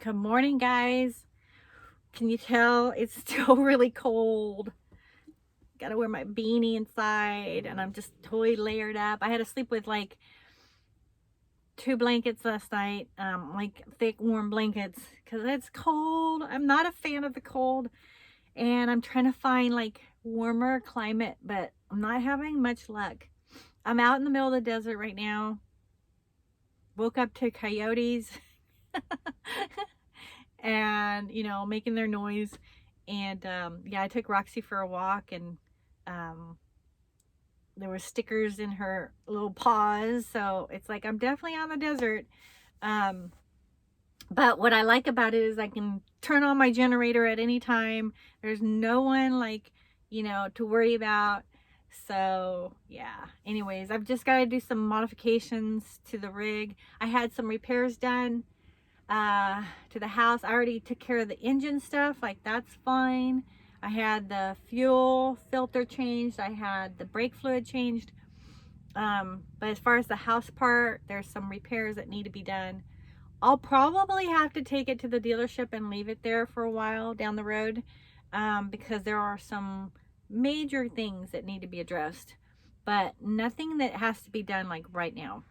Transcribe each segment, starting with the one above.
Good morning, guys. Can you tell it's still really cold? Gotta wear my beanie inside, and I'm just totally layered up. I had to sleep with like 2 blankets last night, like thick, warm blankets, because it's cold. I'm not a fan of the cold, and I'm trying to find like warmer climate, but I'm not having much luck. I'm out in the middle of the desert right now. Woke up to coyotes. And making their noise. And yeah, I took Roxy for a walk, and there were stickers in her little paws, so it's like I'm definitely on the desert. But what I like about it is I can turn on my generator at any time. There's no one like to worry about. So yeah, anyways, I've just got to do some modifications to the rig. I had some repairs done to the house. I already took care of the engine stuff, like that's fine. I had the fuel filter changed, I had the brake fluid changed, but as far as the house part, there's some repairs that need to be done. I'll probably have to take it to the dealership and leave it there for a while down the road, because there are some major things that need to be addressed, but nothing that has to be done like right now.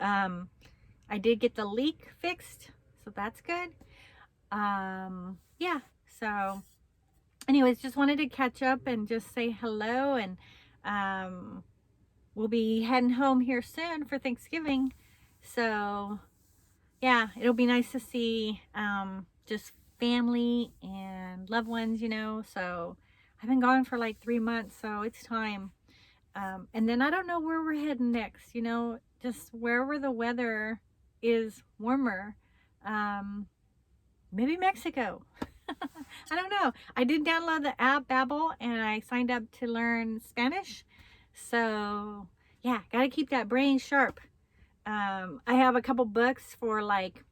I did get the leak fixed, so that's good. Yeah, so anyways, just wanted to catch up and just say hello, and we'll be heading home here soon for Thanksgiving. So yeah, it'll be nice to see just family and loved ones, so I've been gone for like 3 months, so it's time. And then I don't know where we're heading next, just wherever the weather is warmer. Maybe Mexico. I don't know. I did download the app Babbel, and I signed up to learn Spanish. So yeah, gotta keep that brain sharp. I have a couple books for like,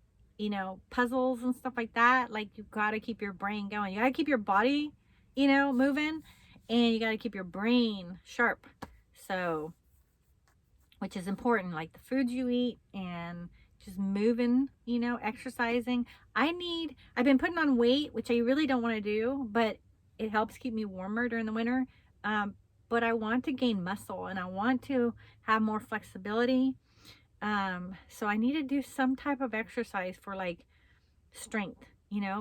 puzzles and stuff like that. Like, you gotta keep your brain going. You gotta keep your body, moving, and you gotta keep your brain sharp. So, which is important, like the foods you eat and just moving, exercising. I've been putting on weight, which I really don't want to do, but it helps keep me warmer during the winter. But I want to gain muscle, and I want to have more flexibility. So I need to do some type of exercise for like strength,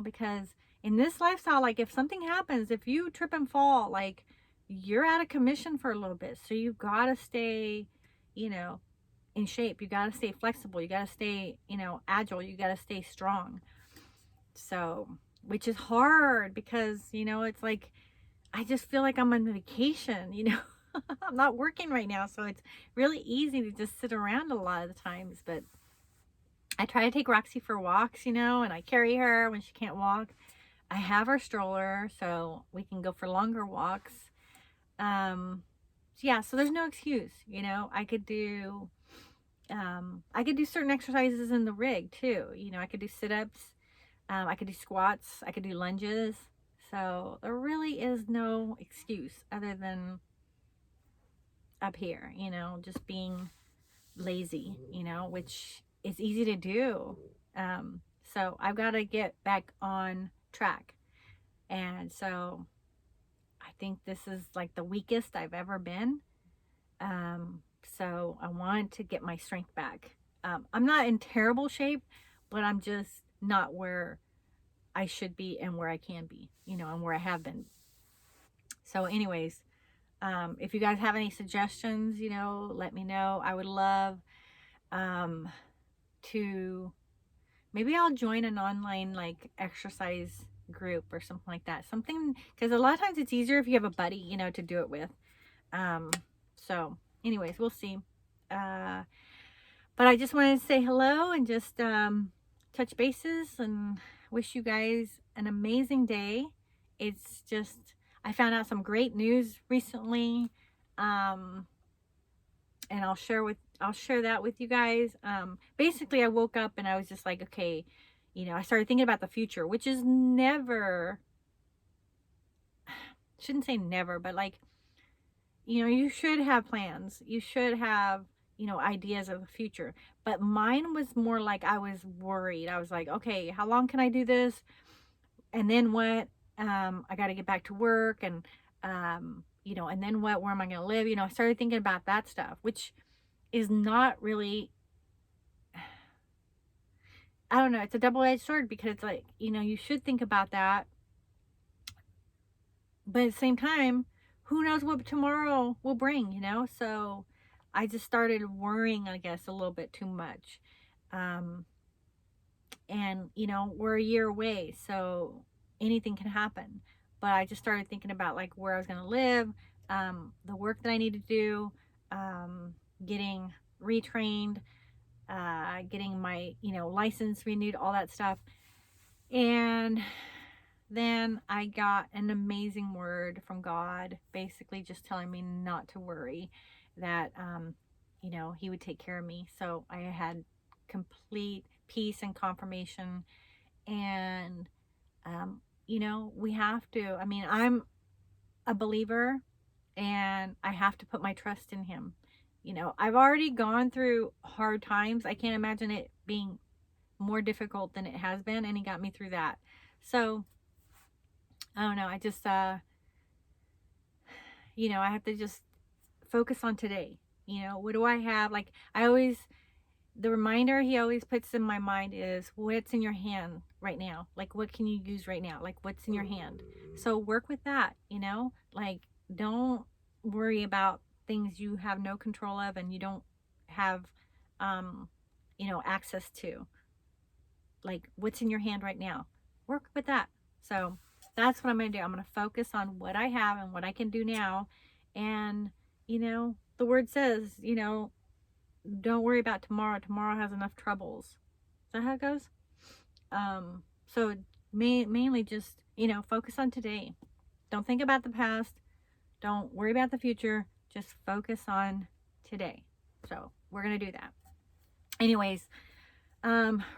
because in this lifestyle, like if something happens, if you trip and fall, like you're out of commission for a little bit. So you've got to stay, in shape. You got to stay flexible. You got to stay, agile. You got to stay strong. So, which is hard because, it's like, I just feel like I'm on vacation, I'm not working right now. So it's really easy to just sit around a lot of the times, but I try to take Roxy for walks, and I carry her when she can't walk. I have her stroller, so we can go for longer walks. Yeah, so there's no excuse, I could do certain exercises in the rig too. I could do sit-ups, I could do squats, I could do lunges. So there really is no excuse other than up here, just being lazy, which is easy to do. So I've got to get back on track. And so I think this is like the weakest I've ever been. So I want to get my strength back. I'm not in terrible shape, but I'm just not where I should be and where I can be, and where I have been. So anyways, if you guys have any suggestions, let me know. I would love to, maybe I'll join an online like exercise group or something like that. Something, because a lot of times it's easier if you have a buddy, to do it with. So anyways, we'll see. But I just wanted to say hello and just touch bases and wish you guys an amazing day. It's just, I found out some great news recently, and I'll share that with you guys. Basically, I woke up and I was just like, okay, I started thinking about the future, which is never, shouldn't say never, but like, you should have plans. You should have, ideas of the future. But mine was more like I was worried. I was like, okay, how long can I do this? And then what? I got to get back to work, and and then what? Where am I going to live? I started thinking about that stuff, which is not really, I don't know, it's a double-edged sword, because it's like, you should think about that, but at the same time, who knows what tomorrow will bring, so I just started worrying, I guess, a little bit too much. And we're a year away, so anything can happen. But I just started thinking about like where I was going to live, the work that I need to do, getting retrained, getting my license renewed, all that stuff. And then I got an amazing word from God, basically just telling me not to worry, that he would take care of me. So I had complete peace and confirmation. And we have to, I'm a believer, and I have to put my trust in him. I've already gone through hard times. I can't imagine it being more difficult than it has been, and he got me through that. So I don't know, I just I have to just focus on today. What do I have? Like, the reminder he always puts in my mind is, what's in your hand right now? Like, what can you use right now? Like, what's in your hand? So work with that, like, don't worry about things you have no control of and you don't have, access to. Like, what's in your hand right now? Work with that. So that's what I'm going to do. I'm going to focus on what I have and what I can do now. And, the word says, don't worry about tomorrow. Tomorrow has enough troubles. Is that how it goes? So mainly just, focus on today. Don't think about the past. Don't worry about the future. Just focus on today. So we're going to do that. Anyways,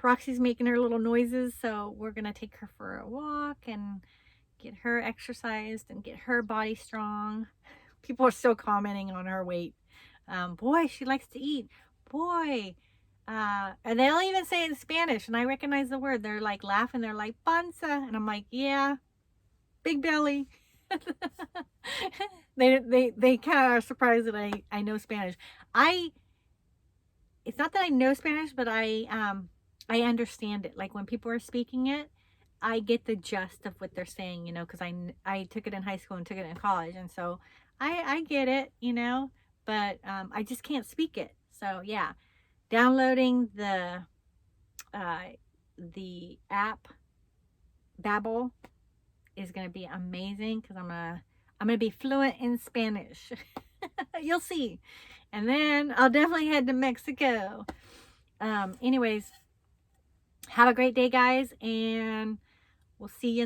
Roxy's making her little noises, so we're going to take her for a walk and get her exercised and get her body strong. People are still commenting on her weight. Boy, she likes to eat. Boy. And they'll even say it in Spanish, and I recognize the word. They're like laughing. They're like, panza. And I'm like, yeah, big belly. They kind of are surprised that I know Spanish. It's not that I know Spanish, but I understand it. Like, when people are speaking it, I get the gist of what they're saying, because I took it in high school and took it in college. And so I get it, but I just can't speak it. So yeah, downloading the app Babbel is going to be amazing, because I'm going to be fluent in Spanish. You'll see. And then I'll definitely head to Mexico. Anyways, have a great day, guys, and we'll see you